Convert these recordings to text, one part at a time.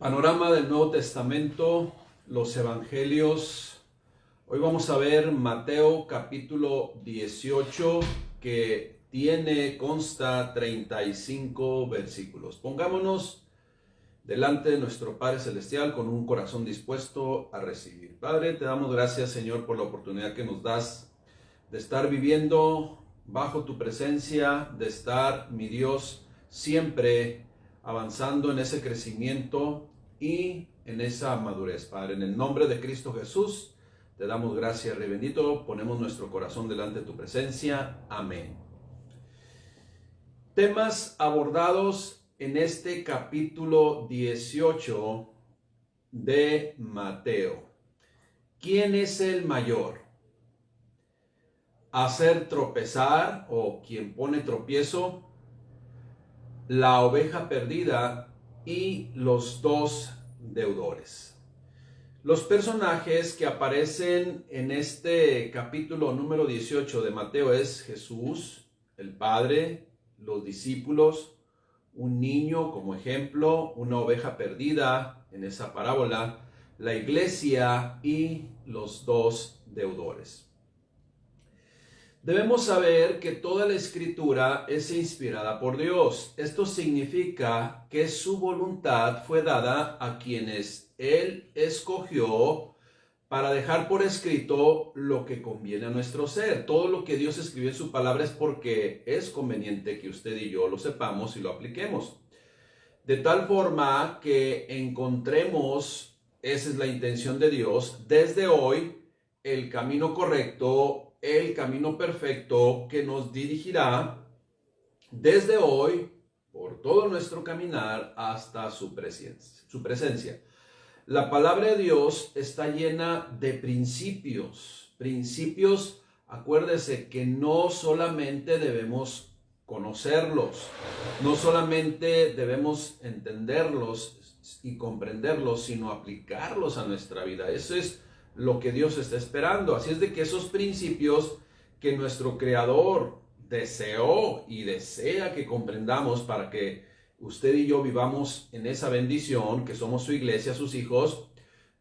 Panorama del Nuevo Testamento, los Evangelios. Hoy vamos a ver Mateo capítulo 18, que consta 35 versículos. Pongámonos delante de nuestro Padre Celestial con un corazón dispuesto a recibir. Padre, te damos gracias, Señor, por la oportunidad que nos das de estar viviendo bajo tu presencia, de estar, mi Dios, siempre avanzando en ese crecimiento y en esa madurez, Padre. En el nombre de Cristo Jesús, te damos gracias, Rey bendito. Ponemos nuestro corazón delante de tu presencia. Amén. Temas abordados en este capítulo 18 de Mateo. ¿Quién es el mayor? Hacer tropezar o quien pone tropiezo, la oveja perdida y los dos deudores. Los personajes que aparecen en este capítulo número 18 de Mateo es Jesús, el Padre, los discípulos, un niño como ejemplo, una oveja perdida en esa parábola, la iglesia y los dos deudores. Debemos saber que toda la Escritura es inspirada por Dios. Esto significa que su voluntad fue dada a quienes Él escogió para dejar por escrito lo que conviene a nuestro ser. Todo lo que Dios escribió en su palabra es porque es conveniente que usted y yo lo sepamos y lo apliquemos. De tal forma que encontremos, esa es la intención de Dios, desde hoy, el camino correcto, el camino perfecto que nos dirigirá desde hoy por todo nuestro caminar hasta su presencia. La palabra de Dios está llena de principios. Principios, acuérdese que no solamente debemos conocerlos, no solamente debemos entenderlos y comprenderlos, sino aplicarlos a nuestra vida. Eso es lo que Dios está esperando. Así es de que esos principios que nuestro Creador deseó y desea que comprendamos para que usted y yo vivamos en esa bendición, que somos su iglesia, sus hijos,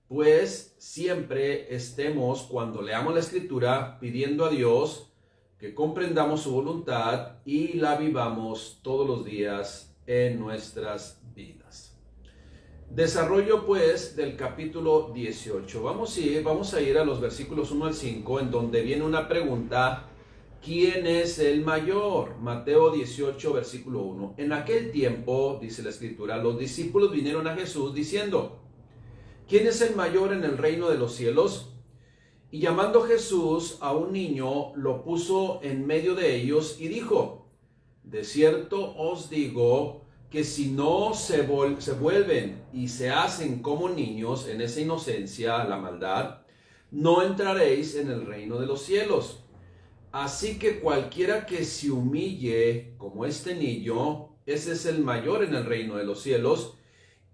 pues siempre estemos, cuando leamos la Escritura, pidiendo a Dios que comprendamos su voluntad y la vivamos todos los días en nuestras vidas. Desarrollo pues del capítulo 18. Vamos a ir a los versículos 1 al 5, en donde viene una pregunta: ¿quién es el mayor? Mateo 18, versículo 1. En aquel tiempo, dice la Escritura, los discípulos vinieron a Jesús diciendo: ¿quién es el mayor en el reino de los cielos? Y llamando Jesús a un niño, lo puso en medio de ellos y dijo: de cierto os digo que si no se vuelven y se hacen como niños en esa inocencia, la maldad, no entraréis en el reino de los cielos. Así que cualquiera que se humille como este niño, ese es el mayor en el reino de los cielos.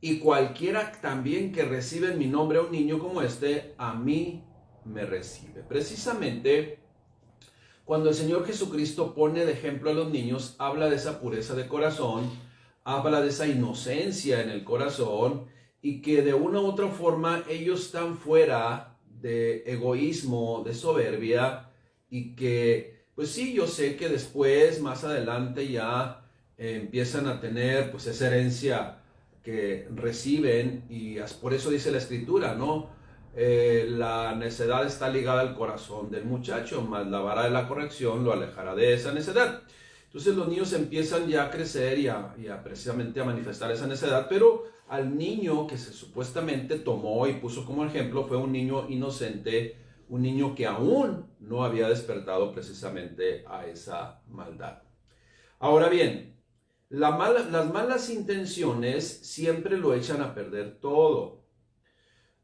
Y cualquiera también que recibe en mi nombre a un niño como este, a mí me recibe. Precisamente, cuando el Señor Jesucristo pone de ejemplo a los niños, habla de esa pureza de corazón, habla de esa inocencia en el corazón y que de una u otra forma ellos están fuera de egoísmo, de soberbia, y que pues sí, yo sé que después, más adelante ya empiezan a tener pues esa herencia que reciben, y por eso dice la Escritura, ¿no? La necedad está ligada al corazón del muchacho, mas la vara de la corrección lo alejará de esa necedad. Entonces los niños empiezan ya a crecer y precisamente a manifestar esa necedad, pero al niño que se supuestamente tomó y puso como ejemplo fue un niño inocente, un niño que aún no había despertado precisamente a esa maldad. Ahora bien, las malas intenciones siempre lo echan a perder todo.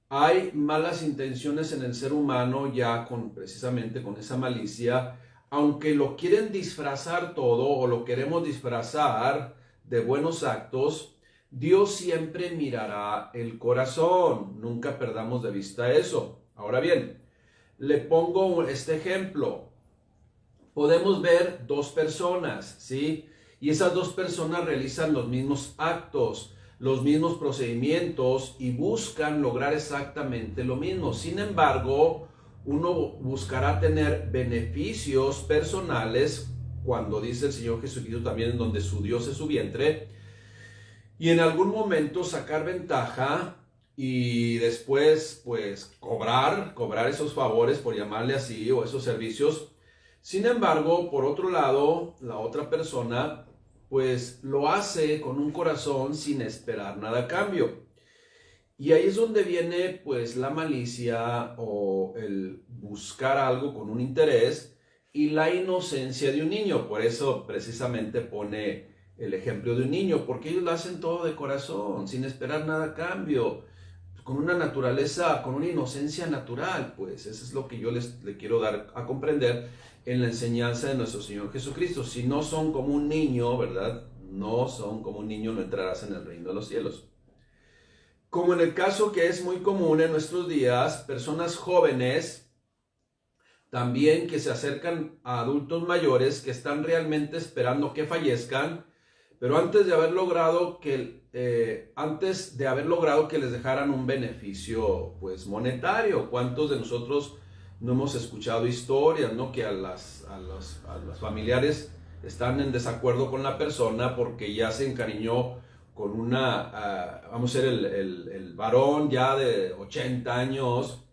Hay malas intenciones en el ser humano ya precisamente con esa malicia. Aunque lo quieren disfrazar todo o lo queremos disfrazar de buenos actos, Dios siempre mirará el corazón. Nunca perdamos de vista eso. Ahora bien, le pongo este ejemplo. Podemos ver dos personas, ¿sí? Y esas dos personas realizan los mismos actos. los mismos procedimientos y buscan lograr exactamente lo mismo. Sin embargo, uno buscará tener beneficios personales cuando dice el Señor Jesucristo también en donde su Dios es su vientre, y en algún momento sacar ventaja y después pues cobrar esos favores, por llamarle así, o esos servicios. Sin embargo, por otro lado, la otra persona pues lo hace con un corazón sin esperar nada a cambio. Y ahí es donde viene pues la malicia o el buscar algo con un interés y la inocencia de un niño. Por eso precisamente pone el ejemplo de un niño, porque ellos lo hacen todo de corazón, sin esperar nada a cambio, con una naturaleza, con una inocencia natural. Pues eso es lo que yo le quiero dar a comprender en la enseñanza de nuestro Señor Jesucristo. Si no son como un niño, ¿verdad? No son como un niño, no entrarás en el reino de los cielos. Como en el caso que es muy común en nuestros días, personas jóvenes también que se acercan a adultos mayores que están realmente esperando que fallezcan, pero antes de haber logrado que les dejaran un beneficio pues monetario. ¿Cuántos de nosotros no hemos escuchado historias, ¿no? Que a los familiares están en desacuerdo con la persona porque ya se encariñó con vamos a ser el varón ya de 80 años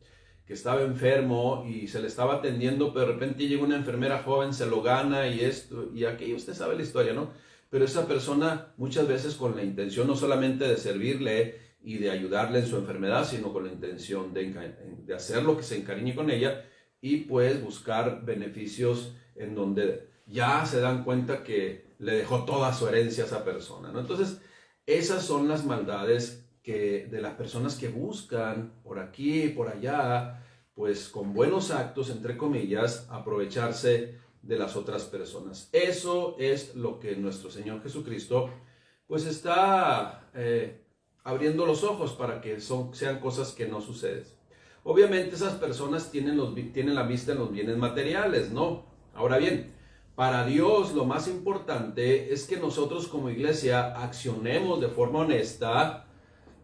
que estaba enfermo y se le estaba atendiendo, pero de repente llega una enfermera joven, se lo gana y esto y aquello, usted sabe la historia, ¿no? Pero esa persona muchas veces con la intención no solamente de servirle y de ayudarle en su enfermedad, sino con la intención de hacer lo que se encariñe con ella y pues buscar beneficios en donde ya se dan cuenta que le dejó toda su herencia a esa persona, ¿no? Entonces, esas son las maldades de las personas que buscan por aquí y por allá, pues con buenos actos, entre comillas, aprovecharse de las otras personas. Eso es lo que nuestro Señor Jesucristo pues está abriendo los ojos para que sean cosas que no suceden. Obviamente esas personas tienen la vista en los bienes materiales, ¿no? Ahora bien, para Dios lo más importante es que nosotros como iglesia accionemos de forma honesta,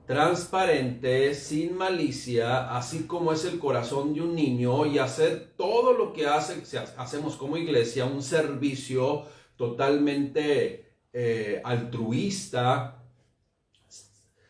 transparente, sin malicia, así como es el corazón de un niño, y hacer todo lo que hacemos como iglesia, un servicio totalmente altruista,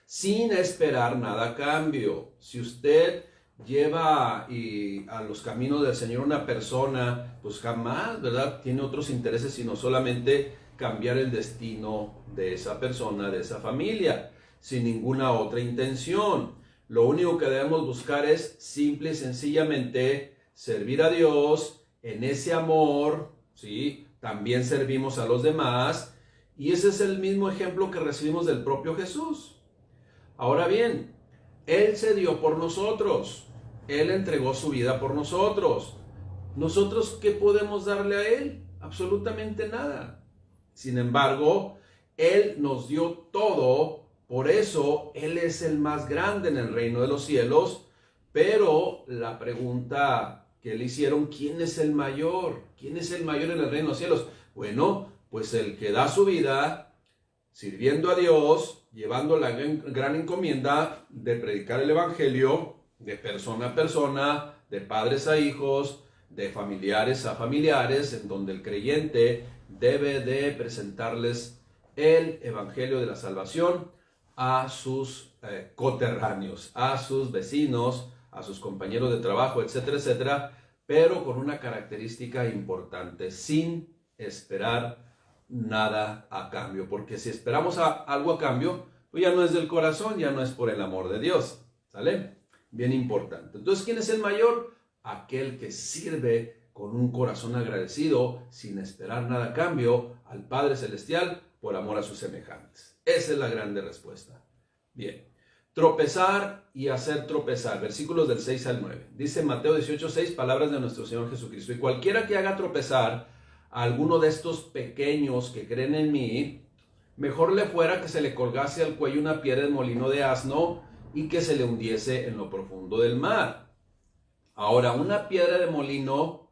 sin esperar nada a cambio. Si usted lleva a los caminos del Señor una persona, pues jamás, ¿verdad?, tiene otros intereses sino solamente cambiar el destino de esa persona, de esa familia, sin ninguna otra intención. Lo único que debemos buscar es simple y sencillamente servir a Dios en ese amor, ¿sí? También servimos a los demás, y ese es el mismo ejemplo que recibimos del propio Jesús. Ahora bien, Él se dio por nosotros. Él entregó su vida por nosotros. ¿Nosotros qué podemos darle a Él? Absolutamente nada. Sin embargo, Él nos dio todo. Por eso, Él es el más grande en el reino de los cielos. Pero la pregunta que le hicieron, ¿quién es el mayor? ¿Quién es el mayor en el reino de los cielos? Bueno, pues el que da su vida sirviendo a Dios, llevando la gran encomienda de predicar el evangelio de persona a persona, de padres a hijos, de familiares a familiares, en donde el creyente debe de presentarles el evangelio de la salvación a sus coterráneos, a sus vecinos, a sus compañeros de trabajo, etcétera, etcétera, pero con una característica importante, sin esperar nada a cambio, porque si esperamos algo a cambio, pues ya no es del corazón, ya no es por el amor de Dios, ¿sale? Bien importante. Entonces, ¿quién es el mayor? Aquel que sirve con un corazón agradecido, sin esperar nada a cambio, al Padre Celestial, por amor a sus semejantes. Esa es la grande respuesta. Bien. Tropezar y hacer tropezar. Versículos del 6 al 9. Dice Mateo 18:6, palabras de nuestro Señor Jesucristo. Y cualquiera que haga tropezar a alguno de estos pequeños que creen en mí, mejor le fuera que se le colgase al cuello una piedra de molino de asno y que se le hundiese en lo profundo del mar. Ahora, una piedra de molino,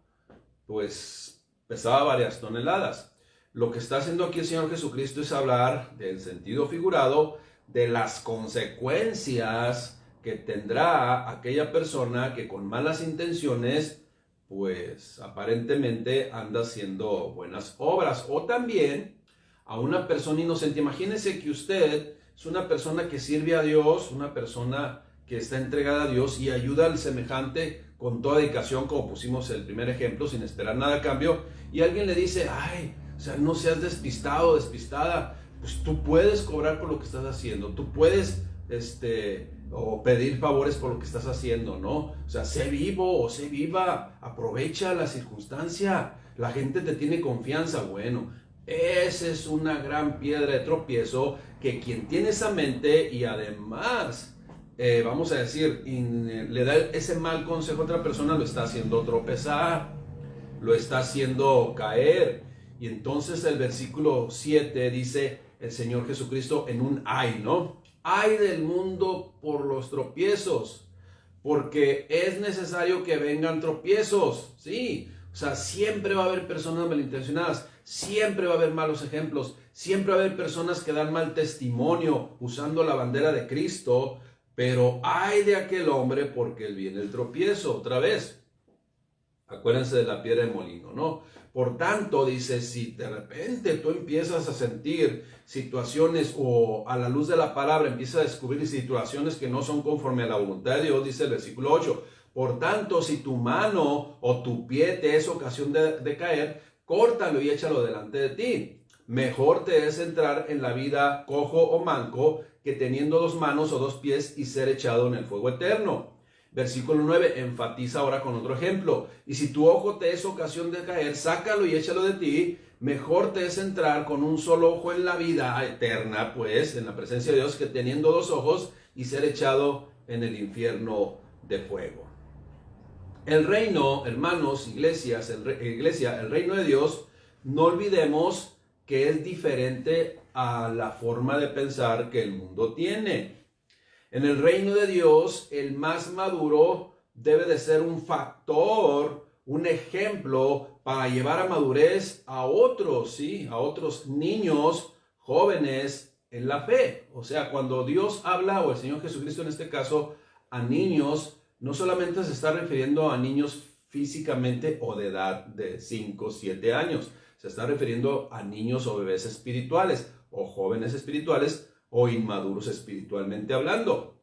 pues, pesaba varias toneladas. Lo que está haciendo aquí el Señor Jesucristo es hablar del sentido figurado de las consecuencias que tendrá aquella persona que con malas intenciones, pues aparentemente anda haciendo buenas obras. O también a una persona inocente. Imagínese que usted es una persona que sirve a Dios, una persona que está entregada a Dios y ayuda al semejante con toda dedicación, como pusimos el primer ejemplo, sin esperar nada a cambio, y alguien le dice, ay, o sea, no seas despistado, despistada, pues tú puedes cobrar por lo que estás haciendo, tú puedes, o pedir favores por lo que estás haciendo, ¿no? O sea, sé vivo o sé viva, aprovecha la circunstancia, la gente te tiene confianza, bueno, esa es una gran piedra de tropiezo que quien tiene esa mente y además vamos a decir, le da ese mal consejo a otra persona, lo está haciendo tropezar, lo está haciendo caer. Y entonces el versículo 7 dice el Señor Jesucristo en un ay, ¿no? Ay del mundo por los tropiezos, porque es necesario que vengan tropiezos, ¿sí? O sea, siempre va a haber personas malintencionadas, siempre va a haber malos ejemplos, siempre va a haber personas que dan mal testimonio usando la bandera de Cristo. Pero ay de aquel hombre porque él viene el tropiezo. Otra vez, acuérdense de la piedra de molino, ¿no? Por tanto, dice, si de repente tú empiezas a sentir situaciones o a la luz de la palabra empiezas a descubrir situaciones que no son conforme a la voluntad de Dios, dice el versículo 8. Por tanto, si tu mano o tu pie te es ocasión de caer, córtalo y échalo delante de ti. Mejor te es entrar en la vida cojo o manco que teniendo 2 manos o 2 pies y ser echado en el fuego eterno. Versículo 9, enfatiza ahora con otro ejemplo. Y si tu ojo te es ocasión de caer, sácalo y échalo de ti. Mejor te es entrar con un solo ojo en la vida eterna, pues, en la presencia de Dios, que teniendo 2 ojos y ser echado en el infierno de fuego. El reino, hermanos, iglesia, el reino de Dios, no olvidemos que es diferente a la forma de pensar que el mundo tiene. En el reino de Dios, el más maduro debe de ser un factor, un ejemplo para llevar a madurez a otros, ¿sí? A otros niños, jóvenes en la fe. O sea, cuando Dios habla, o el Señor Jesucristo en este caso, a niños, no solamente se está refiriendo a niños físicamente o de edad de 5, 7 años, se está refiriendo a niños o bebés espirituales, o jóvenes espirituales, o inmaduros espiritualmente hablando.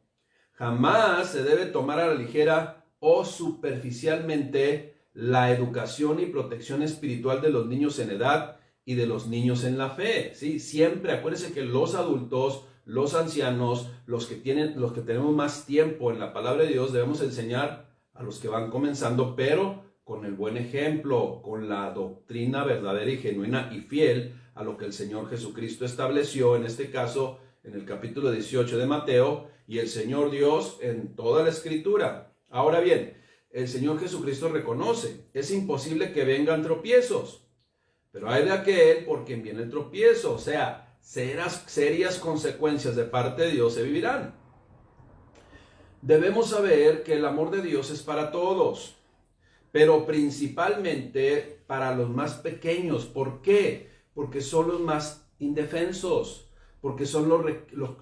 Jamás se debe tomar a la ligera o superficialmente la educación y protección espiritual de los niños en edad y de los niños en la fe, ¿sí? Siempre acuérdense que los adultos, los ancianos, los que tenemos más tiempo en la palabra de Dios, debemos enseñar a los que van comenzando, pero con el buen ejemplo, con la doctrina verdadera y genuina y fiel a lo que el Señor Jesucristo estableció, en este caso, en el capítulo 18 de Mateo, y el Señor Dios en toda la Escritura. Ahora bien, el Señor Jesucristo reconoce, es imposible que vengan tropiezos, pero hay de aquel por quien viene el tropiezo, o sea, serias consecuencias de parte de Dios se vivirán. Debemos saber que el amor de Dios es para todos, pero principalmente para los más pequeños. ¿Por qué? Porque son los más indefensos, porque son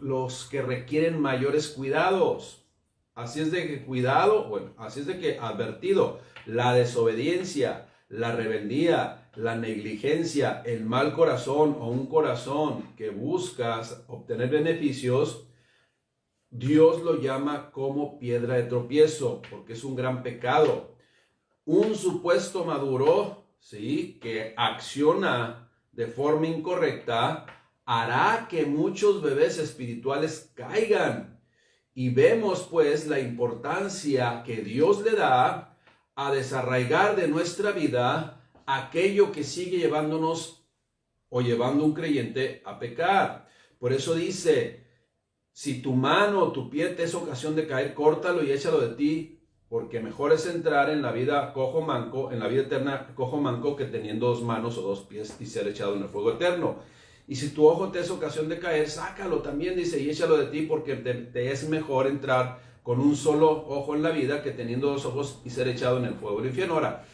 los que requieren mayores cuidados. Así es de que cuidado, bueno, así es de que advertido, la desobediencia, la rebeldía, la negligencia, el mal corazón o un corazón que buscas obtener beneficios, Dios lo llama como piedra de tropiezo, porque es un gran pecado. Un supuesto maduro, ¿sí?, que acciona de forma incorrecta, hará que muchos bebés espirituales caigan. Y vemos pues la importancia que Dios le da a desarraigar de nuestra vida aquello que sigue llevándonos o llevando a un creyente a pecar. Por eso dice, si tu mano o tu pie te es ocasión de caer, córtalo y échalo de ti, porque mejor es entrar en la vida cojo manco, en la vida eterna cojo manco, que teniendo 2 manos o 2 pies y ser echado en el fuego eterno. Y si tu ojo te es ocasión de caer, sácalo también, dice, y échalo de ti, porque te es mejor entrar con un solo ojo en la vida que teniendo 2 ojos y ser echado en el fuego del infierno. Ahora,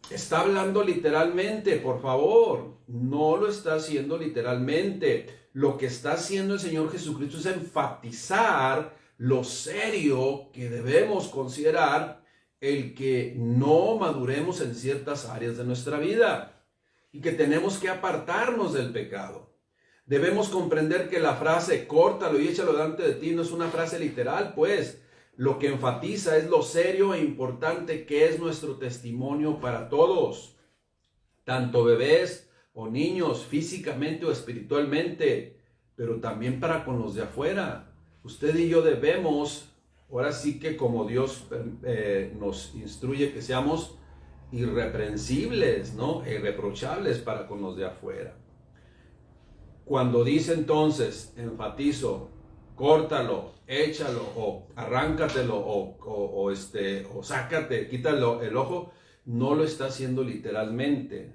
está hablando literalmente, por favor, no lo está haciendo literalmente. Lo que está haciendo el Señor Jesucristo es enfatizar lo serio que debemos considerar el que no maduremos en ciertas áreas de nuestra vida y que tenemos que apartarnos del pecado. Debemos comprender que la frase córtalo y échalo delante de ti no es una frase literal, pues lo que enfatiza es lo serio e importante que es nuestro testimonio para todos, tanto bebés o niños, físicamente o espiritualmente, pero también para con los de afuera. Usted y yo debemos, ahora sí que como Dios nos instruye que seamos irreprensibles, ¿no? Irreprochables para con los de afuera. Cuando dice entonces, enfatizo, córtalo, échalo, o arráncatelo, o sácate, quítalo el ojo, no lo está haciendo literalmente,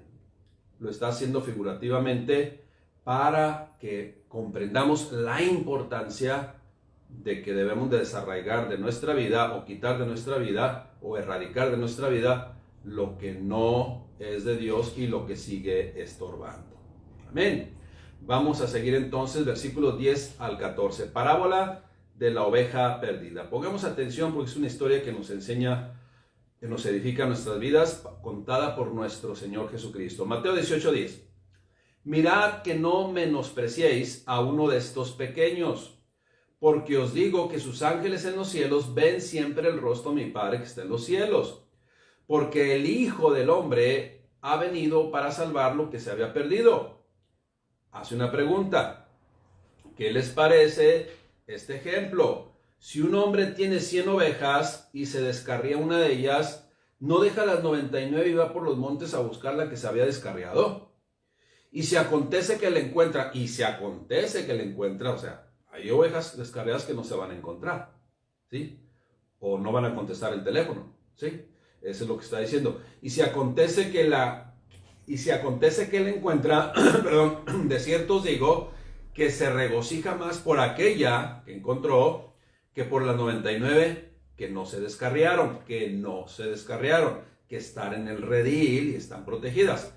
lo está haciendo figurativamente para que comprendamos la importancia de que debemos de desarraigar de nuestra vida, o quitar de nuestra vida, o erradicar de nuestra vida lo que no es de Dios y lo que sigue estorbando. Amén. Vamos a seguir entonces versículos 10 al 14. Parábola de la oveja perdida. Pongamos atención porque es una historia que nos enseña, que nos edifica nuestras vidas, contada por nuestro Señor Jesucristo. Mateo 18:10. Mirad que no menospreciéis a uno de estos pequeños, porque os digo que sus ángeles en los cielos ven siempre el rostro de mi Padre que está en los cielos. Porque el Hijo del Hombre ha venido para salvar lo que se había perdido. Hace una pregunta. ¿Qué les parece este ejemplo? Si un hombre tiene 100 ovejas y se descarría una de ellas, ¿no deja las 99 y va por los montes a buscar la que se había descarriado? Y si acontece que la encuentra, o sea, hay ovejas descarriadas que no se van a encontrar, ¿sí? O no van a contestar el teléfono, ¿sí? Eso es lo que está diciendo. Y si acontece que la encuentra, perdón, de cierto os digo que se regocija más por aquella que encontró que por las 99 que no se descarriaron, que están en el redil y están protegidas.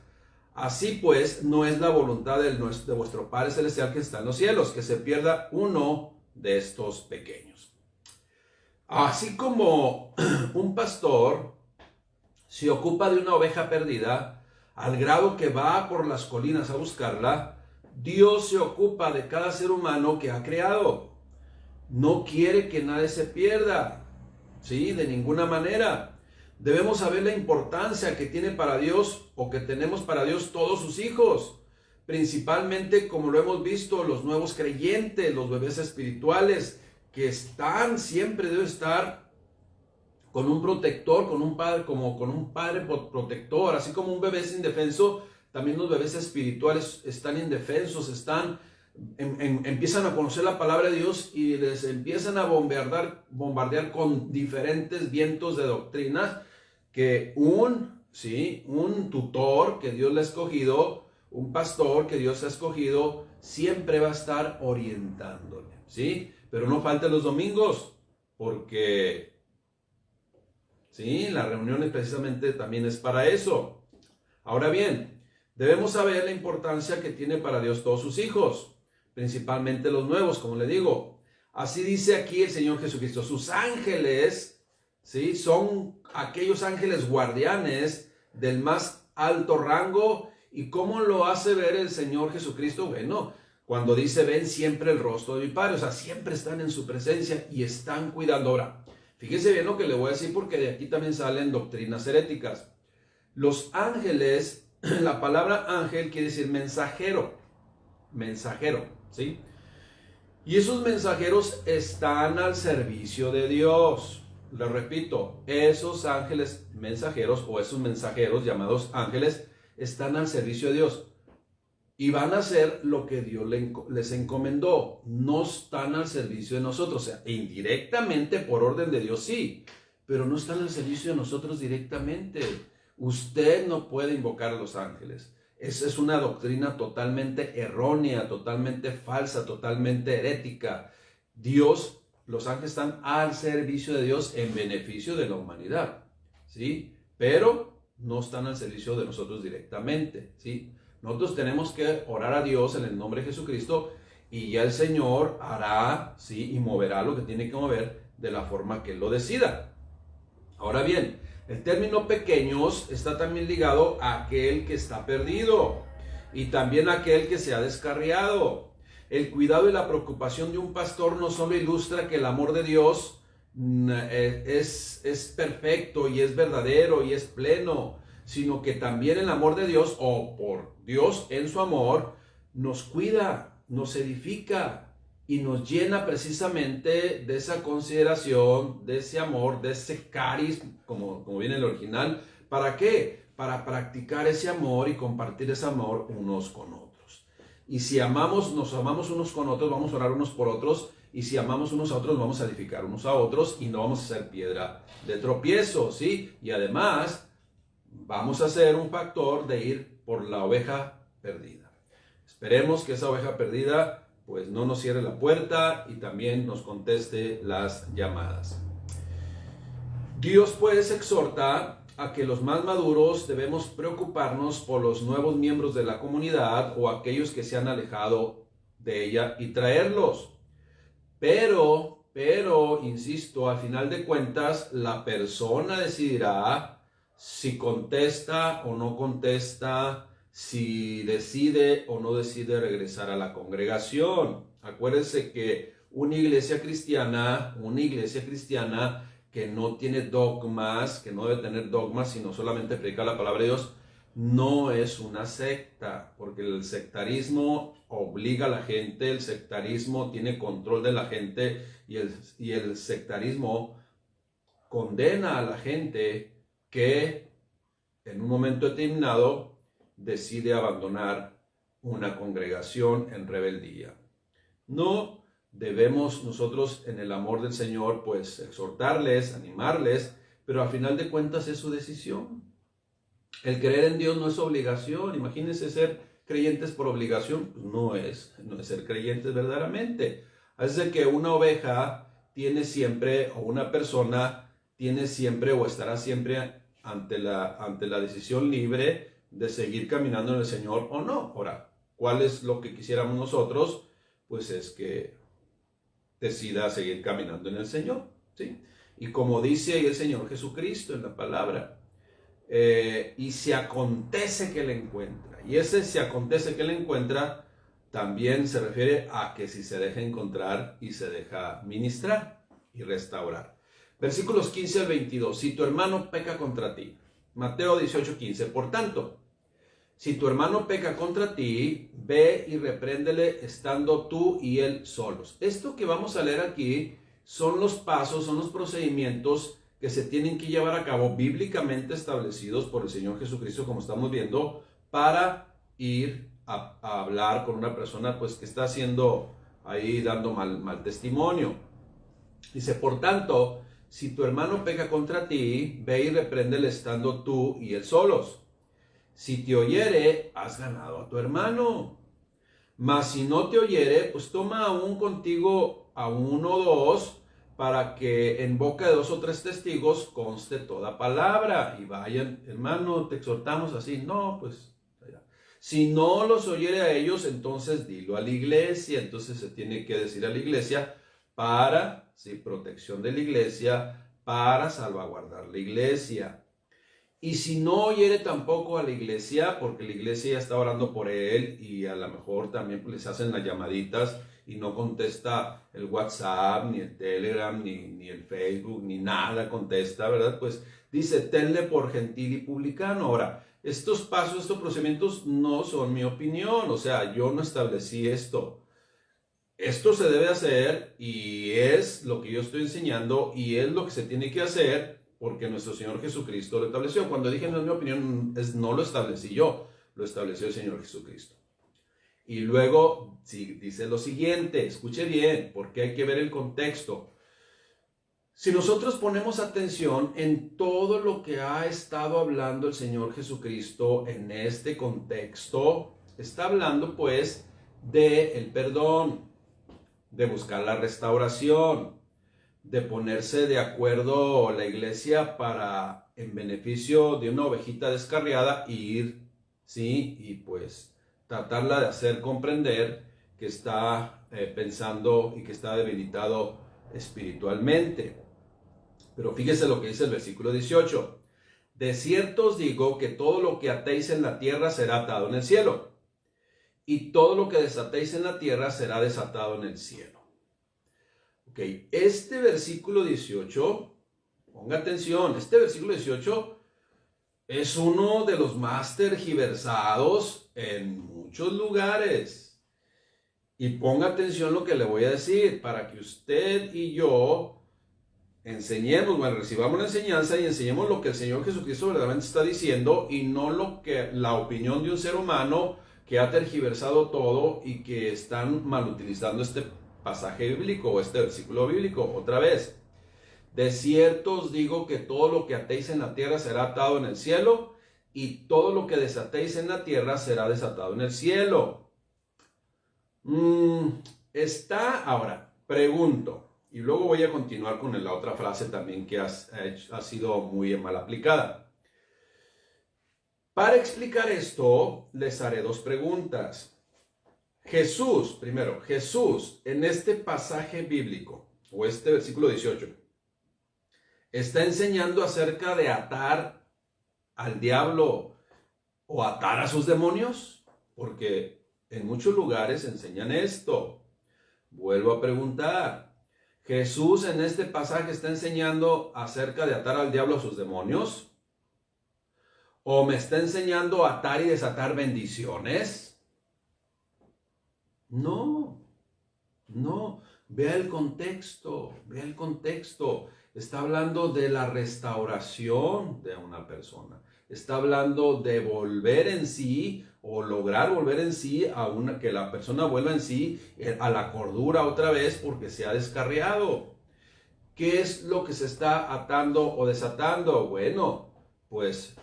Así pues, no es la voluntad de vuestro Padre Celestial que está en los cielos, que se pierda uno de estos pequeños. Así como un pastor se ocupa de una oveja perdida, al grado que va por las colinas a buscarla, Dios se ocupa de cada ser humano que ha creado. No quiere que nadie se pierda, ¿sí? De ninguna manera. Debemos saber la importancia que tiene para Dios, o que tenemos para Dios todos sus hijos. Principalmente, como lo hemos visto, los nuevos creyentes, los bebés espirituales, que siempre deben estar con un protector, con un padre, con un padre protector. Así como un bebé es indefenso, también los bebés espirituales están indefensos, empiezan a conocer la palabra de Dios y les empiezan a bombardear con diferentes vientos de doctrinas que un tutor que Dios le ha escogido, un pastor que Dios ha escogido, siempre va a estar orientándole, ¿sí? Pero no falten los domingos, porque las reuniones precisamente también es para eso. Ahora bien, debemos saber la importancia que tiene para Dios todos sus hijos, principalmente los nuevos, como le digo. Así dice aquí el Señor Jesucristo. Sus ángeles, ¿sí?, son aquellos ángeles guardianes del más alto rango. ¿Y cómo lo hace ver el Señor Jesucristo? Bueno, cuando dice ven siempre el rostro de mi Padre, o sea, siempre están en su presencia y están cuidando. Ahora, fíjese bien lo que le voy a decir, porque de aquí también salen doctrinas heréticas. Los ángeles, la palabra ángel quiere decir mensajero, ¿sí? Y esos mensajeros están al servicio de Dios. Les repito, esos ángeles mensajeros, o esos mensajeros llamados ángeles, están al servicio de Dios. Y van a hacer lo que Dios les encomendó. No están al servicio de nosotros. O sea, indirectamente por orden de Dios sí, pero no están al servicio de nosotros directamente. Usted no puede invocar a los ángeles. Esa es una doctrina totalmente errónea, totalmente falsa, totalmente herética. Los ángeles están al servicio de Dios en beneficio de la humanidad, ¿sí? Pero no están al servicio de nosotros directamente, ¿sí? Nosotros tenemos que orar a Dios en el nombre de Jesucristo y ya el Señor hará, ¿sí? Y moverá lo que tiene que mover de la forma que Él lo decida. Ahora bien, el término pequeños está también ligado a aquel que está perdido y también a aquel que se ha descarriado. El cuidado y la preocupación de un pastor no solo ilustra que el amor de Dios es perfecto y es verdadero y es pleno, sino que también el amor de Dios, o por Dios en su amor, nos cuida, nos edifica y nos llena precisamente de esa consideración, de ese amor, de ese caris, como viene el original. ¿Para qué? Para practicar ese amor y compartir ese amor unos con otros. Y si nos amamos unos con otros, vamos a orar unos por otros. Y si amamos unos a otros, vamos a edificar unos a otros y no vamos a ser piedra de tropiezo, ¿sí? Y además, vamos a ser un factor de ir por la oveja perdida. Esperemos que esa oveja perdida pues no nos cierre la puerta y también nos conteste las llamadas. Dios pues exhorta a que los más maduros debemos preocuparnos por los nuevos miembros de la comunidad o aquellos que se han alejado de ella y traerlos. Pero, insisto, al final de cuentas, la persona decidirá si contesta o no contesta, si decide o no decide regresar a la congregación. Acuérdense que una iglesia cristiana que no tiene dogmas, que no debe tener dogmas, sino solamente predicar la palabra de Dios, no es una secta, porque el sectarismo obliga a la gente, el sectarismo tiene control de la gente y el sectarismo condena a la gente que en un momento determinado decide abandonar una congregación en rebeldía. No debemos nosotros en el amor del Señor pues exhortarles, animarles, pero al final de cuentas es su decisión. El creer en Dios no es obligación. Imagínense ser creyentes por obligación. Pues no es ser creyentes verdaderamente. Así que una oveja tiene siempre, o una persona tiene siempre o estará siempre ante la decisión libre de seguir caminando en el Señor o no. Ahora, ¿cuál es lo que quisiéramos nosotros? Pues es que decida seguir caminando en el Señor, ¿sí? Y como dice ahí el Señor Jesucristo en la palabra, y si acontece que le encuentra. Y ese si acontece que le encuentra también se refiere a que si se deja encontrar y se deja ministrar y restaurar. Versículos 15 al 22. Si tu hermano peca contra ti. Mateo 18:15. Por tanto, si tu hermano peca contra ti, ve y repréndele estando tú y él solos. Esto que vamos a leer aquí son los pasos, son los procedimientos que se tienen que llevar a cabo bíblicamente establecidos por el Señor Jesucristo, como estamos viendo, para ir a hablar con una persona pues que está haciendo ahí dando mal testimonio. Dice, por tanto, si tu hermano peca contra ti, ve y repréndele estando tú y él solos. Si te oyere, has ganado a tu hermano. Mas si no te oyere, pues toma aún contigo a uno o dos, para que en boca de 2 o 3 testigos conste toda palabra. Y vayan, hermano, te exhortamos así. No, pues, si no los oyere a ellos, entonces dilo a la iglesia. Entonces se tiene que decir a la iglesia para, sí, protección de la iglesia, para salvaguardar la iglesia. Y si no oyere tampoco a la iglesia, porque la iglesia ya está orando por él y a lo mejor también les hacen las llamaditas y no contesta el WhatsApp, ni el Telegram, ni el Facebook, ni nada contesta, ¿verdad? Pues dice, tenle por gentil y publicano. Ahora, estos pasos, estos procedimientos no son mi opinión, o sea, yo no establecí esto. Esto se debe hacer y es lo que yo estoy enseñando y es lo que se tiene que hacer porque nuestro Señor Jesucristo lo estableció. Cuando dije no es mi opinión, no lo establecí yo, lo estableció el Señor Jesucristo. Y luego dice lo siguiente, escuche bien, porque hay que ver el contexto. Si nosotros ponemos atención en todo lo que ha estado hablando el Señor Jesucristo en este contexto, está hablando pues del perdón, de buscar la restauración, de ponerse de acuerdo la iglesia para, en beneficio de una ovejita descarriada, ir, ¿sí? Y pues tratarla de hacer comprender que está pensando y que está debilitado espiritualmente. Pero fíjese lo que dice el versículo 18. De cierto os digo que todo lo que atéis en la tierra será atado en el cielo, y todo lo que desatéis en la tierra será desatado en el cielo. Ok, este versículo 18, ponga atención, este versículo 18 es uno de los más tergiversados en muchos lugares. Y ponga atención lo que le voy a decir, para que usted y yo enseñemos, bueno, recibamos la enseñanza y enseñemos lo que el Señor Jesucristo verdaderamente está diciendo y no lo que la opinión de un ser humano que ha tergiversado todo y que están mal utilizando este pasaje bíblico o este versículo bíblico. Otra vez, de cierto os digo que todo lo que atéis en la tierra será atado en el cielo, y todo lo que desatéis en la tierra será desatado en el cielo. Ahora, pregunto, y luego voy a continuar con la otra frase también que ha sido muy mal aplicada. Para explicar esto, les haré dos preguntas. Primero, Jesús en este pasaje bíblico, o este versículo 18, está enseñando acerca de atar al diablo o atar a sus demonios, porque en muchos lugares enseñan esto. Vuelvo a preguntar, ¿Jesús en este pasaje está enseñando acerca de atar al diablo a sus demonios? ¿O me está enseñando a atar y desatar bendiciones? No. Vea el contexto. Está hablando de la restauración de una persona. Está hablando de volver en sí o lograr volver en sí que la persona vuelva en sí a la cordura otra vez porque se ha descarriado. ¿Qué es lo que se está atando o desatando? Bueno, pues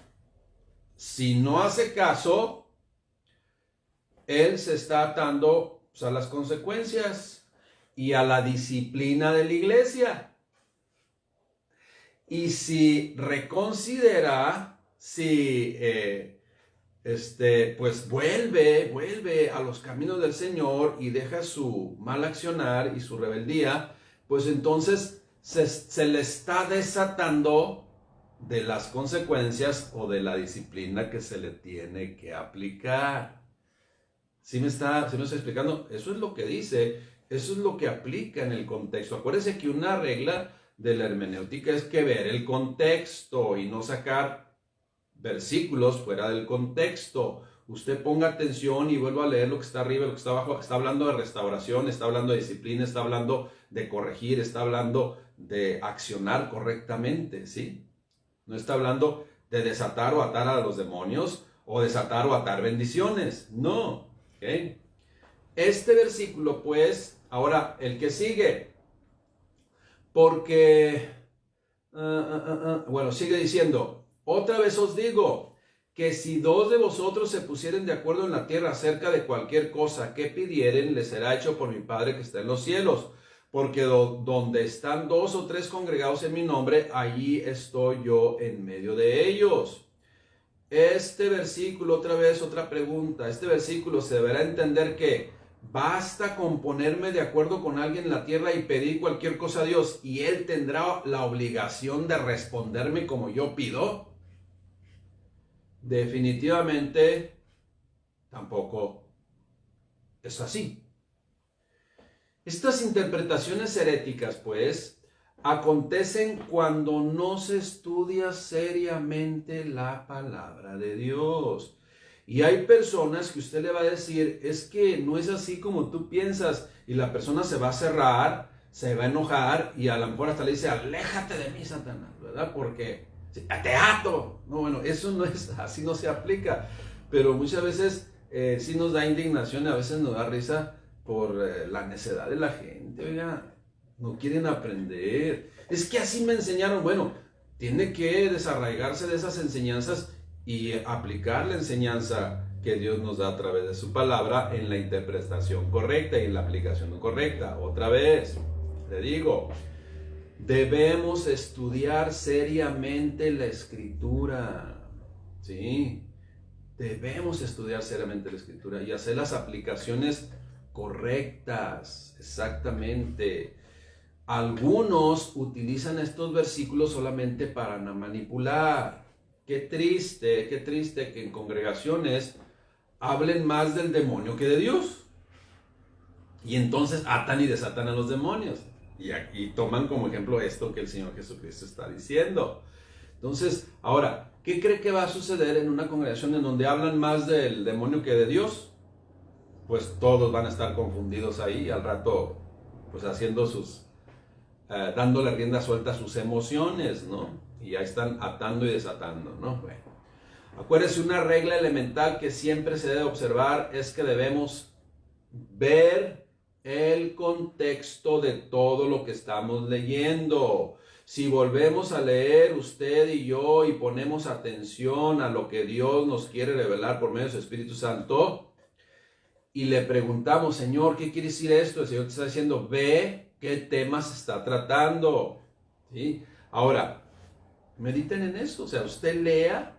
si no hace caso, él se está atando a las consecuencias y a la disciplina de la iglesia. Y si reconsidera, pues vuelve a los caminos del Señor y deja su mal accionar y su rebeldía, pues entonces se le está desatando de las consecuencias o de la disciplina que se le tiene que aplicar. ¿Sí me está explicando? Eso es lo que dice, eso es lo que aplica en el contexto. Acuérdense que una regla de la hermenéutica es que ver el contexto y no sacar versículos fuera del contexto. Usted ponga atención y vuelva a leer lo que está arriba, lo que está abajo. Está hablando de restauración, está hablando de disciplina, está hablando de corregir, está hablando de accionar correctamente, ¿sí? No está hablando de desatar o atar a los demonios o desatar o atar bendiciones. No. ¿Okay? Este versículo, pues, ahora el que sigue, porque, bueno, sigue diciendo, otra vez os digo, que si dos de vosotros se pusieren de acuerdo en la tierra acerca de cualquier cosa que pidieren, les será hecho por mi Padre que está en los cielos. Porque donde están dos o tres congregados en mi nombre, allí estoy yo en medio de ellos. Este versículo, otra vez, otra pregunta. Este versículo se deberá entender que basta con ponerme de acuerdo con alguien en la tierra y pedir cualquier cosa a Dios y Él tendrá la obligación de responderme como yo pido. Definitivamente tampoco es así. Estas interpretaciones heréticas, pues, acontecen cuando no se estudia seriamente la palabra de Dios. Y hay personas que usted le va a decir, es que no es así como tú piensas, y la persona se va a cerrar, se va a enojar, y a lo mejor hasta le dice, aléjate de mí, Satanás, ¿verdad? Porque te ato. No, bueno, eso no es, así no se aplica. Pero muchas veces sí nos da indignación y a veces nos da risa por la necedad de la gente. Oiga, no quieren aprender. Es que así me enseñaron. Bueno, tiene que desarraigarse de esas enseñanzas y aplicar la enseñanza que Dios nos da a través de su palabra en la interpretación correcta y en la aplicación correcta. Otra vez, le digo, debemos estudiar seriamente la Escritura. ¿Sí? Debemos estudiar seriamente la Escritura y hacer las aplicaciones correctas, exactamente. Algunos utilizan estos versículos solamente para manipular. Qué triste que en congregaciones hablen más del demonio que de Dios. Y entonces atan y desatan a los demonios. Y aquí toman como ejemplo esto que el Señor Jesucristo está diciendo. Entonces, ahora, ¿qué cree que va a suceder en una congregación en donde hablan más del demonio que de Dios? Pues todos van a estar confundidos ahí, al rato, pues haciendo dándole rienda suelta a sus emociones, ¿no? Y ahí están atando y desatando, ¿no? Bueno, acuérdense, una regla elemental que siempre se debe observar es que debemos ver el contexto de todo lo que estamos leyendo. Si volvemos a leer usted y yo y ponemos atención a lo que Dios nos quiere revelar por medio de su Espíritu Santo y le preguntamos, Señor, ¿qué quiere decir esto? El Señor te está diciendo, ve qué tema se está tratando. ¿Sí? Ahora, mediten en eso. O sea, usted lea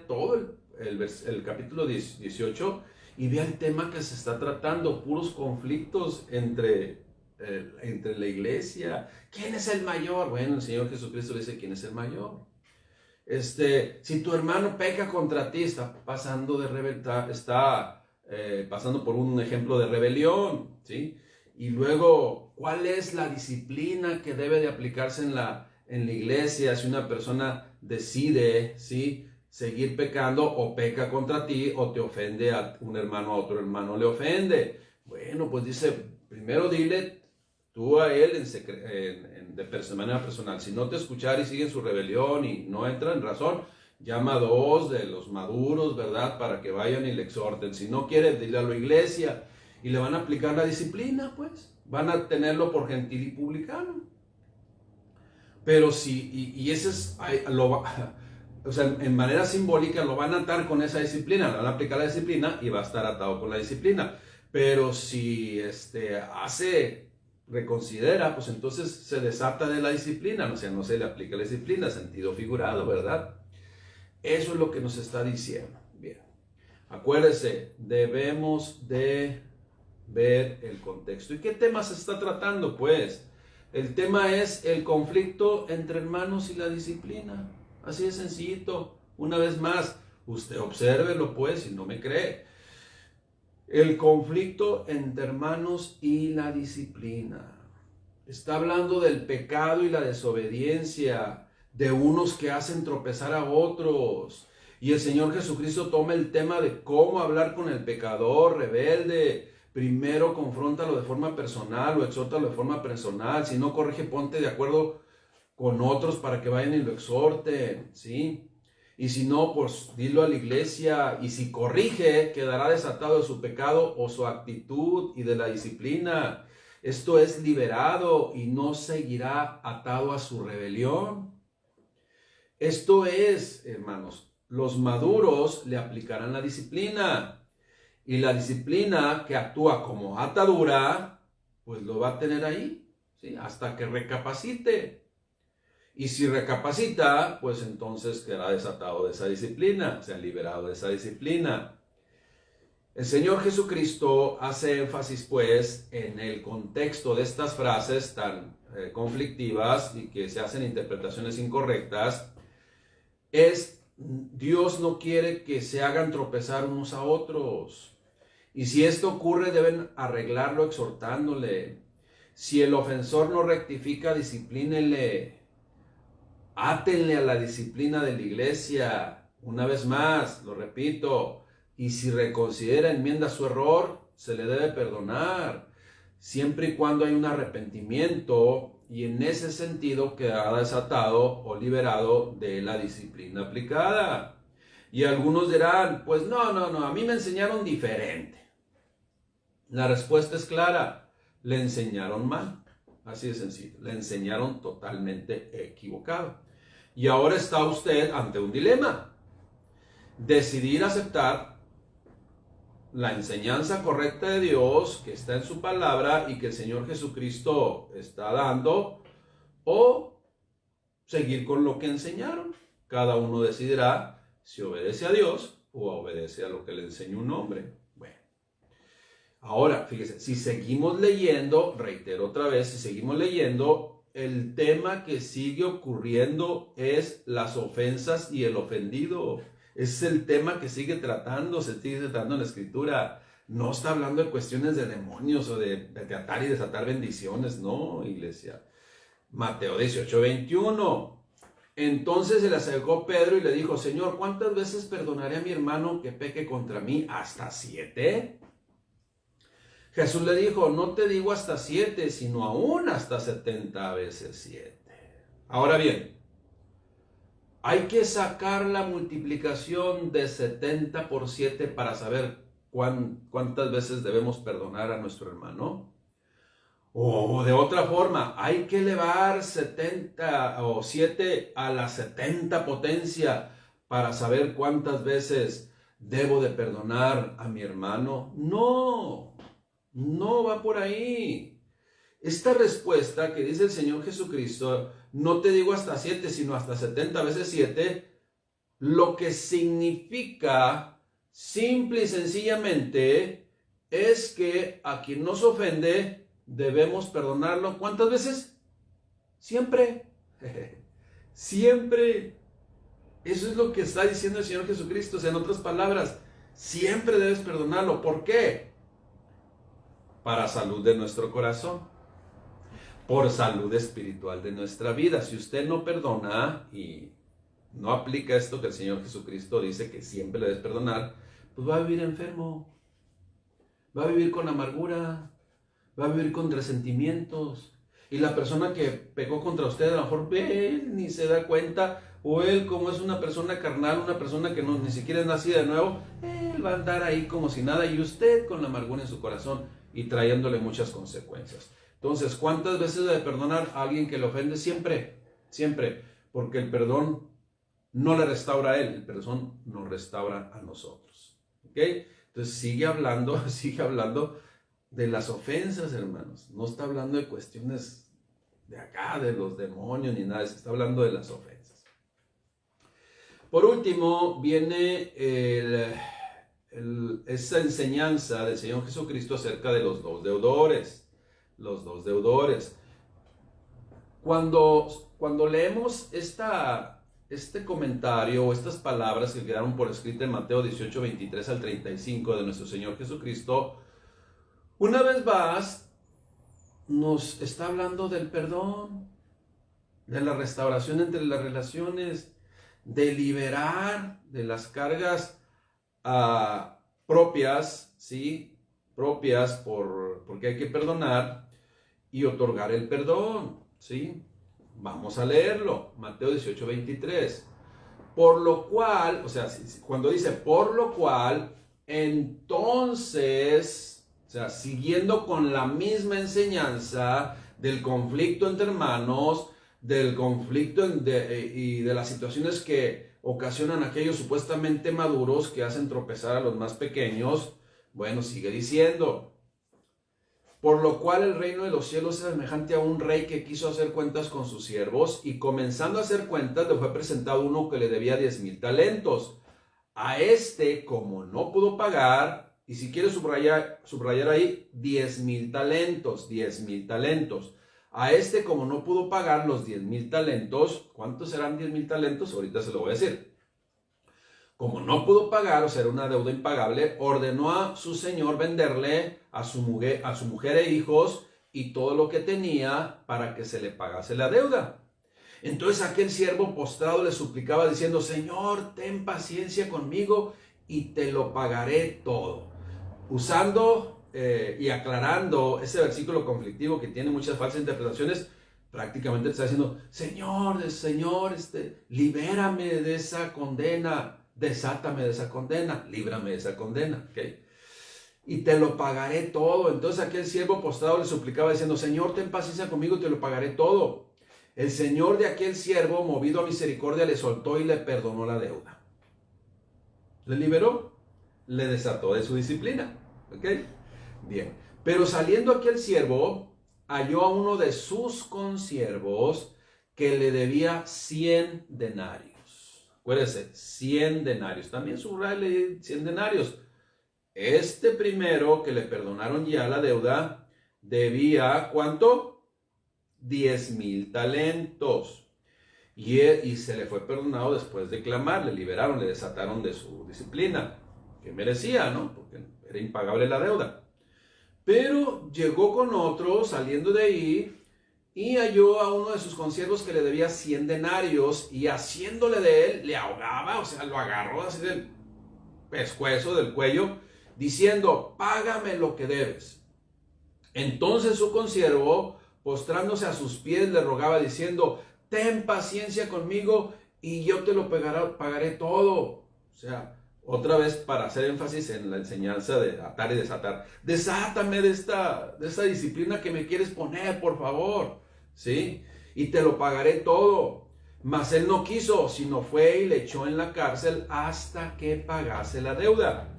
todo el capítulo 18 y vea el tema que se está tratando, puros conflictos entre la iglesia. ¿Quién es el mayor? Bueno, el Señor Jesucristo dice quién es el mayor. Si tu hermano peca contra ti, está pasando pasando por un ejemplo de rebelión, ¿sí? Y luego, ¿cuál es la disciplina que debe de aplicarse en la iglesia si una persona decide, ¿sí?, seguir pecando o peca contra ti o te ofende a un hermano, a otro hermano le ofende? Bueno, pues dice, primero dile tú a él de manera personal. Si no te escuchara y sigue en su rebelión y no entra en razón, llama a 2 de los maduros, ¿verdad?, para que vayan y le exhorten. Si no quiere, dile a la iglesia y le van a aplicar la disciplina, pues. Van a tenerlo por gentil y publicano. Pero y ese es, o sea, en manera simbólica lo van a atar con esa disciplina, le van a aplicar la disciplina y va a estar atado con la disciplina. Pero si reconsidera, pues entonces se desata de la disciplina, o sea, no se le aplica la disciplina, sentido figurado, ¿verdad? Eso es lo que nos está diciendo. Bien, acuérdese, debemos de ver el contexto. ¿Y qué tema se está tratando? Pues el tema es el conflicto entre hermanos y la disciplina. Así de sencillito. Una vez más, usted obsérvelo, pues, si no me cree. El conflicto entre hermanos y la disciplina. Está hablando del pecado y la desobediencia de unos que hacen tropezar a otros. Y el Señor Jesucristo toma el tema de cómo hablar con el pecador rebelde. Primero confróntalo de forma personal o exhórtalo de forma personal. Si no corrige, ponte de acuerdo con otros para que vayan y lo exhorten, ¿sí? Y si no, pues dilo a la iglesia. Y si corrige, quedará desatado de su pecado o su actitud y de la disciplina. Esto es liberado y no seguirá atado a su rebelión. Esto es, hermanos, los maduros le aplicarán la disciplina. Y la disciplina que actúa como atadura, pues lo va a tener ahí, ¿sí?, hasta que recapacite. Y si recapacita, pues entonces quedará desatado de esa disciplina, se ha liberado de esa disciplina. El Señor Jesucristo hace énfasis, pues, en el contexto de estas frases tan conflictivas y que se hacen interpretaciones incorrectas. Dios no quiere que se hagan tropezar unos a otros. Y si esto ocurre, deben arreglarlo exhortándole. Si el ofensor no rectifica, disciplínele. Átenle a la disciplina de la iglesia. Una vez más, lo repito. Y si reconsidera, enmienda su error, se le debe perdonar. Siempre y cuando hay un arrepentimiento y en ese sentido quedará desatado o liberado de la disciplina aplicada. Y algunos dirán, pues no, a mí me enseñaron diferente. La respuesta es clara, le enseñaron mal, así de sencillo, le enseñaron totalmente equivocado. Y ahora está usted ante un dilema, decidir aceptar la enseñanza correcta de Dios que está en su palabra y que el Señor Jesucristo está dando, o seguir con lo que enseñaron. Cada uno decidirá si obedece a Dios o obedece a lo que le enseñó un hombre. Ahora, fíjese, si seguimos leyendo, reitero otra vez, si seguimos leyendo, el tema que sigue ocurriendo es las ofensas y el ofendido. Es el tema que sigue tratando, se sigue tratando en la Escritura. No está hablando de cuestiones de demonios o de atar y desatar bendiciones, no, iglesia. Mateo 18:21. Entonces se le acercó Pedro y le dijo, Señor, ¿cuántas veces perdonaré a mi hermano que peque contra mí? ¿Hasta 7? Jesús le dijo, no te digo hasta 7, sino aún hasta 70 veces 7. Ahora bien, hay que sacar la multiplicación de 70 por 7 para saber cuántas veces debemos perdonar a nuestro hermano. O de otra forma, hay que elevar 70 o 7 a la 70 potencia para saber cuántas veces debo de perdonar a mi hermano. No va por ahí. Esta respuesta que dice el Señor Jesucristo, no te digo hasta 7, sino hasta 70 veces 7, lo que significa simple y sencillamente es que a quien nos ofende debemos perdonarlo. ¿Cuántas veces? Siempre. Siempre. Eso es lo que está diciendo el Señor Jesucristo. O sea, en otras palabras, siempre debes perdonarlo. ¿Por qué? Para salud de nuestro corazón. Por salud espiritual de nuestra vida. Si usted no perdona y no aplica esto que el Señor Jesucristo dice que siempre le debes perdonar, pues va a vivir enfermo. Va a vivir con amargura. Va a vivir con resentimientos. Y la persona que pecó contra usted a lo mejor ni se da cuenta. O él, como es una persona carnal, una persona que ni siquiera es nacida de nuevo, él va a andar ahí como si nada. Y usted con la amargura en su corazón y trayéndole muchas consecuencias. Entonces, ¿cuántas veces debe perdonar a alguien que le ofende? Siempre, siempre. Porque el perdón no le restaura a él, el perdón nos restaura a nosotros. ¿Ok? Entonces sigue hablando de las ofensas, hermanos. No está hablando de cuestiones de acá, de los demonios ni nada. Se está hablando de las ofensas. Por último, viene esa enseñanza del Señor Jesucristo acerca de los dos deudores. Los dos deudores. Cuando leemos este comentario o estas palabras que quedaron por escrito en Mateo 18, 23 al 35 de nuestro Señor Jesucristo, una vez más, nos está hablando del perdón, de la restauración entre las relaciones, de liberar de las cargas propias, ¿sí? Propias porque hay que perdonar y otorgar el perdón, ¿sí? Vamos a leerlo, Mateo 18, 23. Por lo cual, o sea, cuando dice por lo cual, entonces... O sea, siguiendo con la misma enseñanza del conflicto entre hermanos, del conflicto y de las situaciones que ocasionan aquellos supuestamente maduros que hacen tropezar a los más pequeños, bueno, sigue diciendo, por lo cual el reino de los cielos es semejante a un rey que quiso hacer cuentas con sus siervos y comenzando a hacer cuentas le fue presentado uno que le debía 10,000 talentos. A este, como no pudo pagar, y si quieres subrayar ahí, 10,000 talentos, 10,000 talentos. A este, como no pudo pagar los 10,000 talentos, ¿cuántos serán 10,000 talentos? Ahorita se lo voy a decir. Como no pudo pagar, o sea, era una deuda impagable, ordenó a su señor venderle a su mujer e hijos y todo lo que tenía para que se le pagase la deuda. Entonces aquel siervo postrado le suplicaba diciendo, Señor, ten paciencia conmigo y te lo pagaré todo. Usando y aclarando ese versículo conflictivo que tiene muchas falsas interpretaciones, prácticamente está diciendo, Señor, libérame de esa condena, desátame de esa condena, líbrame de esa condena, ¿ok? Y te lo pagaré todo. Entonces aquel siervo postrado le suplicaba diciendo, Señor, ten paciencia conmigo y te lo pagaré todo. El señor de aquel siervo, movido a misericordia, le soltó y le perdonó la deuda. Le liberó, le desató de su disciplina. ¿Ok? Bien. Pero saliendo aquel siervo, halló a uno de sus consiervos que le debía 100 denarios. Acuérdense, 100 denarios. También subrayale 100 denarios. Este primero que le perdonaron ya la deuda, debía, ¿cuánto? 10,000 talentos. Y se le fue perdonado después de clamar, le liberaron, le desataron de su disciplina, que merecía, ¿no? Porque era impagable la deuda. Pero llegó con otro, saliendo de ahí, y halló a uno de sus consiervos que le debía 100 denarios, y haciéndole de él, le ahogaba, o sea, lo agarró así del pescuezo, del cuello, diciendo, págame lo que debes. Entonces su consiervo, postrándose a sus pies, le rogaba diciendo, ten paciencia conmigo y yo te lo pagaré todo. O sea, otra vez para hacer énfasis en la enseñanza de atar y desatar. Desátame de esta disciplina que me quieres poner, por favor. ¿Sí? Y te lo pagaré todo. Mas él no quiso, sino fue y le echó en la cárcel hasta que pagase la deuda.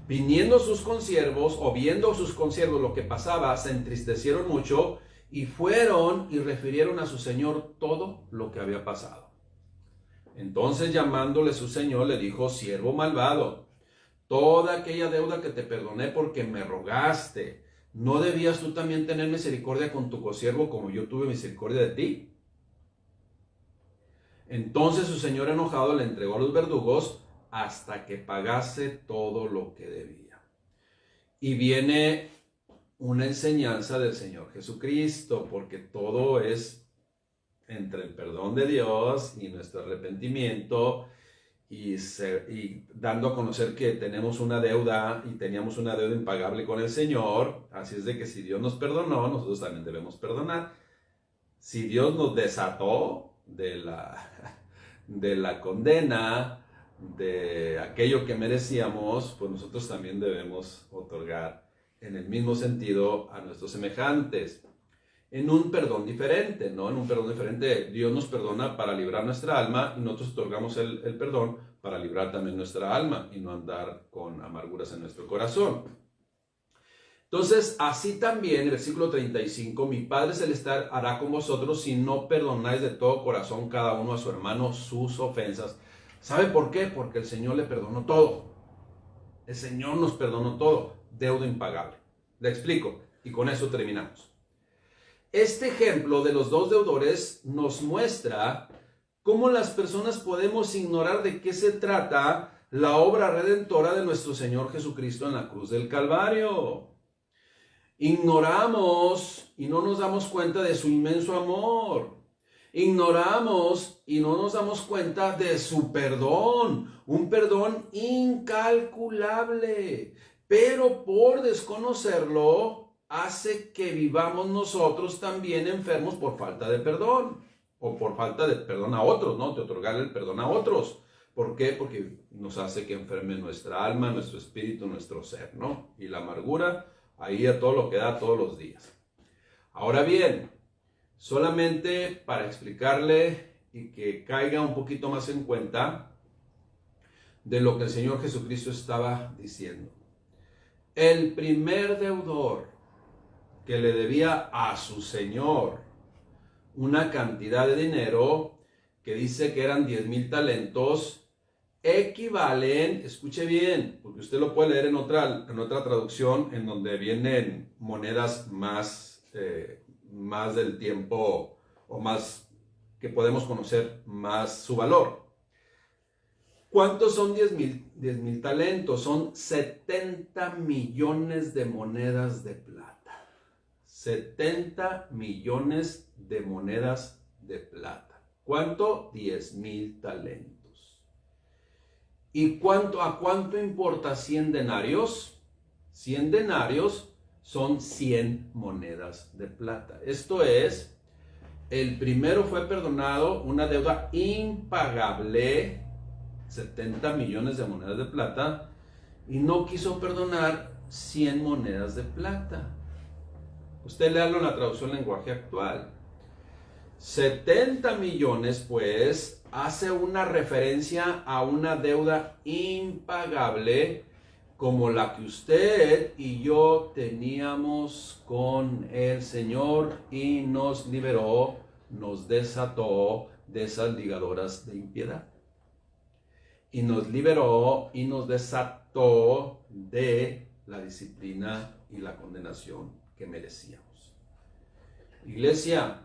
Viniendo sus consiervos, o viendo sus consiervos lo que pasaba, se entristecieron mucho y fueron y refirieron a su señor todo lo que había pasado. Entonces llamándole su señor le dijo, siervo malvado, toda aquella deuda que te perdoné porque me rogaste, ¿no debías tú también tener misericordia con tu consiervo como yo tuve misericordia de ti? Entonces su señor enojado le entregó a los verdugos hasta que pagase todo lo que debía. Y viene una enseñanza del Señor Jesucristo, porque todo es entre el perdón de Dios y nuestro arrepentimiento y dando a conocer que tenemos una deuda y teníamos una deuda impagable con el Señor. Así es de que si Dios nos perdonó, nosotros también debemos perdonar. Si Dios nos desató de la condena, de aquello que merecíamos, pues nosotros también debemos otorgar en el mismo sentido a nuestros semejantes, en un perdón diferente, ¿no? En un perdón diferente, Dios nos perdona para librar nuestra alma y nosotros otorgamos el perdón para librar también nuestra alma y no andar con amarguras en nuestro corazón. Entonces, así también, el versículo 35, mi Padre Celestial hará con vosotros si no perdonáis de todo corazón cada uno a su hermano sus ofensas. ¿Sabe por qué? Porque el Señor le perdonó todo. El Señor nos perdonó todo. Deuda impagable. Le explico y con eso terminamos. Este ejemplo de los dos deudores nos muestra cómo las personas podemos ignorar de qué se trata la obra redentora de nuestro Señor Jesucristo en la cruz del Calvario. Ignoramos y no nos damos cuenta de su inmenso amor. Ignoramos y no nos damos cuenta de su perdón, un perdón incalculable. Pero por desconocerlo, hace que vivamos nosotros también enfermos por falta de perdón. O por falta de perdón a otros, ¿no? De otorgarle el perdón a otros. ¿Por qué? Porque nos hace que enferme nuestra alma, nuestro espíritu, nuestro ser, ¿no? Y la amargura, ahí a todo lo que da todos los días. Ahora bien, solamente para explicarle y que caiga un poquito más en cuenta de lo que el Señor Jesucristo estaba diciendo. El primer deudor que le debía a su Señor una cantidad de dinero que dice que eran 10,000 talentos, equivalen, escuche bien, porque usted lo puede leer en otra traducción en donde vienen monedas más del tiempo o más que podemos conocer más su valor. ¿Cuántos son 10,000 talentos? Son 70 millones de monedas de plata. 70 millones de monedas de plata. ¿Cuánto? 10,000 talentos. ¿Y a cuánto importa 100 denarios? 100 denarios son 100 monedas de plata. Esto es, el primero fue perdonado una deuda impagable, 70 millones de monedas de plata, y no quiso perdonar 100 monedas de plata. Usted léalo en la traducción lenguaje actual. 70 millones, pues, hace una referencia a una deuda impagable como la que usted y yo teníamos con el Señor y nos liberó, nos desató de esas ligaduras de impiedad. Y nos liberó y nos desató acto de la disciplina y la condenación que merecíamos. Iglesia,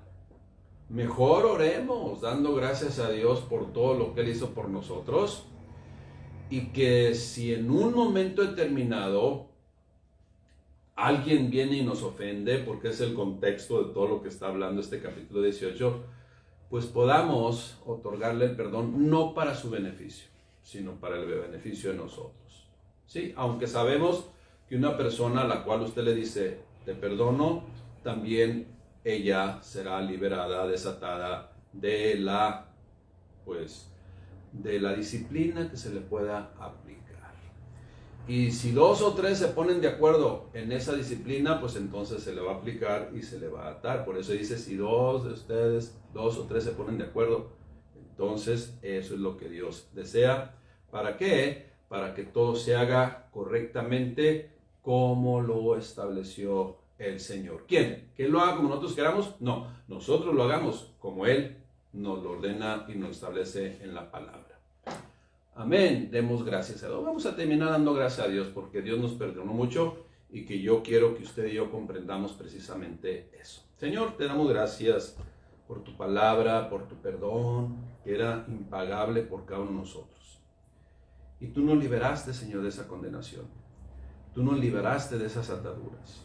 mejor oremos dando gracias a Dios por todo lo que Él hizo por nosotros, y que si en un momento determinado alguien viene y nos ofende, porque es el contexto de todo lo que está hablando este capítulo 18, pues podamos otorgarle el perdón no para su beneficio, sino para el beneficio de nosotros. Sí, aunque sabemos que una persona a la cual usted le dice, te perdono, también ella será liberada, desatada de la disciplina que se le pueda aplicar. Y si 2 o 3 se ponen de acuerdo en esa disciplina, pues entonces se le va a aplicar y se le va a atar. Por eso dice, si 2 de ustedes, 2 o 3 se ponen de acuerdo, entonces eso es lo que Dios desea. ¿Para qué? Para que todo se haga correctamente como lo estableció el Señor. ¿Quién? ¿Que Él lo haga como nosotros queramos? No, nosotros lo hagamos como Él nos lo ordena y nos establece en la palabra. Amén, demos gracias a Dios. Vamos a terminar dando gracias a Dios porque Dios nos perdonó mucho y que yo quiero que usted y yo comprendamos precisamente eso. Señor, te damos gracias por tu palabra, por tu perdón, que era impagable por cada uno de nosotros. Y tú nos liberaste, Señor, de esa condenación. Tú nos liberaste de esas ataduras.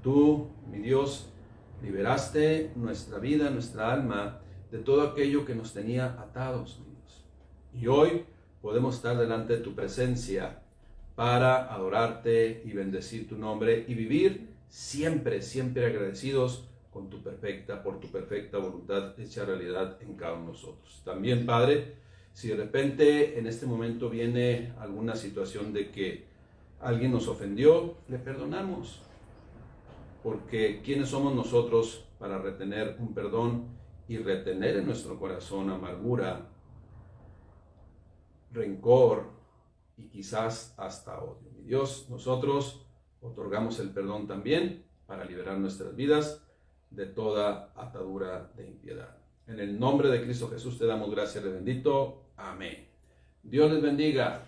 Tú, mi Dios, liberaste nuestra vida, nuestra alma, de todo aquello que nos tenía atados, mi Dios. Y hoy podemos estar delante de tu presencia para adorarte y bendecir tu nombre y vivir siempre, siempre agradecidos por tu perfecta voluntad hecha realidad en cada uno de nosotros. También, Padre, si de repente en este momento viene alguna situación de que alguien nos ofendió, le perdonamos. Porque ¿quiénes somos nosotros para retener un perdón y retener en nuestro corazón amargura, rencor y quizás hasta odio? Mi Dios, nosotros otorgamos el perdón también para liberar nuestras vidas de toda atadura de impiedad. En el nombre de Cristo Jesús te damos gracias, bendito. Amén. Dios les bendiga.